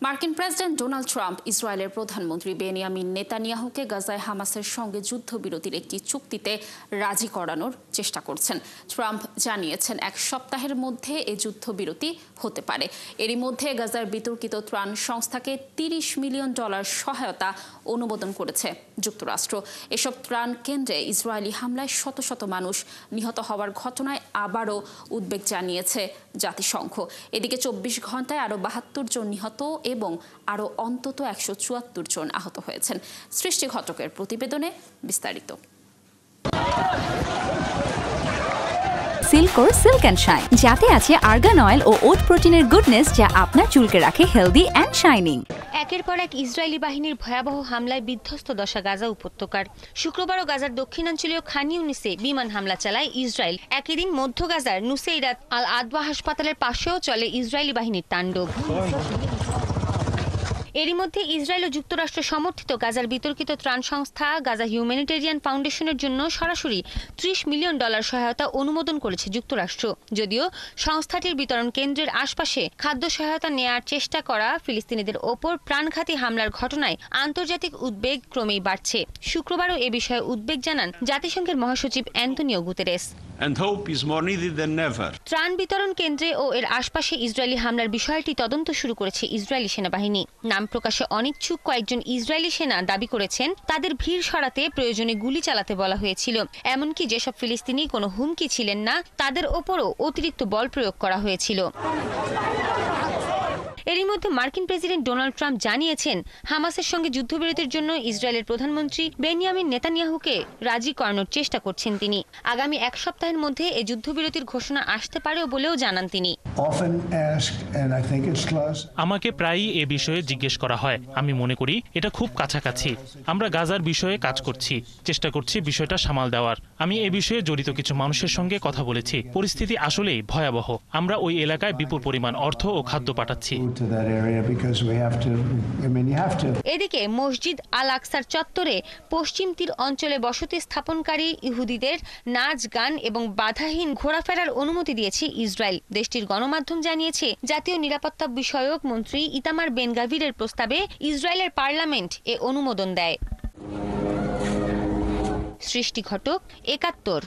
মার্কিন president Donald Trump ইসরায়েলের প্রধানমন্ত্রী বেনিয়ামিন নেতানিয়াহুকে গাজায় হামাসের সঙ্গে যুদ্ধবিরতির একটি চুক্তিতে রাজি করানোর চেষ্টা করছেন। ট্রাম্প জানিয়েছেন এক সপ্তাহের মধ্যে এই যুদ্ধবিরতি হতে পারে। এরই মধ্যে গাজার বিতর্কিত ত্রাণ সংস্থাকে $30 মিলিয়ন সহায়তা অনুমোদন করেছে যুক্তরাষ্ট্র। এসব ত্রাণ কেন্দ্রে ইসরায়েলি হামলায় শত শত মানুষ নিহত হওয়ার ঘটনায় আবারও উদ্বেগ জানিয়েছে জাতিসংঘ। এদিকে 24 ঘন্টায় আরও 72 জন নিহত এবং আরও অন্তত 174 জন আহত হয়েছেন। সৃষ্টি ঘটকের প্রতিবেদনে বিস্তারিত। সিল্কোর সিল্ক অ্যান্ড শাইন, যাতে আছে আর্গান অয়েল ও ওট প্রোটিনের গুডনেস, যা আপনার চুলকে রাখে হেলদি অ্যান্ড শাইনিং। একের পর এক ইসরায়েলি বাহিনীর ভয়াবহ হামলায় বিধ্বস্ত দশা গাজা উপত্যকার। শুক্রবারও গাজার দক্ষিণাঞ্চলীয় খান ইউনিসে বিমান হামলা চালায় ইসরায়েল। একই দিন মধ্য গাজার নুসেইরাত আল আদওয়া হাসপাতালের পাশেও চলে ইসরায়েলি বাহিনীর তাণ্ডব। এরই মধ্যে ইসরায়েল ও যুক্তরাষ্ট্র সমর্থিত গাজার বিতর্কিত ত্রাণ সংস্থা গাজা হিউম্যানিটেরিয়ান ফাউন্ডেশনের জন্য সরাসরি $30 মিলিয়ন সহায়তা অনুমোদন করেছে যুক্তরাষ্ট্র। যদিও সংস্থাটির বিতরণ কেন্দ্রের আশপাশে খাদ্য সহায়তা নেয়ার চেষ্টা করা ফিলিস্তিনিদের ওপর প্রাণঘাতী হামলার ঘটনায় আন্তর্জাতিক উদ্বেগ ক্রমেই বাড়ছে। শুক্রবারও এ বিষয়ে উদ্বেগ জানান জাতিসংঘের মহাসচিব অ্যান্তোনিও গুতেরেস। ত্রাণ বিতরণ কেন্দ্রে ও এর আশপাশে ইসরায়েলি হামলার বিষয়টি তদন্ত শুরু করেছে ইসরায়েলি সেনাবাহিনী। নাম প্রকাশে অনিচ্ছুক কয়েকজন ইসরায়েলি সেনা দাবি করেছেন তাদের ভিড় সরাতে প্রয়োজনে গুলি চালাতে বলা হয়েছিল। এমনকি যেসব ফিলিস্তিনি কোনো হুমকি ছিলেন না, তাদের ওপরও অতিরিক্ত বল প্রয়োগ করা হয়েছিল। এরই মধ্যে মার্কিন প্রেসিডেন্ট ডোনাল্ড ট্রাম্প জানিয়েছেন হামাসের সঙ্গে যুদ্ধবিরতির জন্য ইসরায়েলের প্রধানমন্ত্রী বেনিয়ামিন নেতানিয়াহুকে রাজি করানোর চেষ্টা করছেন তিনি। আগামী এক সপ্তাহের মধ্যে এই যুদ্ধবিরতির ঘোষণা আসতে পারে বলেও জানান তিনি। আমাকে প্রায়ই এ বিষয়ে জিজ্ঞেস করা হয়। আমি মনে করি এটা খুব কাছাকাছি। আমরা গাজার বিষয়ে কাজ করছি, চেষ্টা করছি বিষয়টা সামাল দেওয়ার। আমি এ বিষয়ে জড়িত কিছু মানুষের সঙ্গে কথা বলেছি। পরিস্থিতি আসলেই ভয়াবহ। আমরা ওই এলাকায় বিপুল পরিমাণ অর্থ ও খাদ্য পাঠাচ্ছি। এদিকে মসজিদ আল আকসার চত্বরে পশ্চিম তীর অঞ্চলে বসতি স্থাপনকারী ইহুদিদের নাচ গান এবং বাধাহীন ঘোরাফেরার অনুমতি দিয়েছে ইসরায়েল। দেশটির গণমাধ্যম জানিয়েছে জাতীয় নিরাপত্তা বিষয়ক মন্ত্রী ইতামার বেন গাভিরের প্রস্তাবে ইসরায়েলের পার্লামেন্ট এ অনুমোদন দেয়। সৃষ্টি ঘটক, ৭১।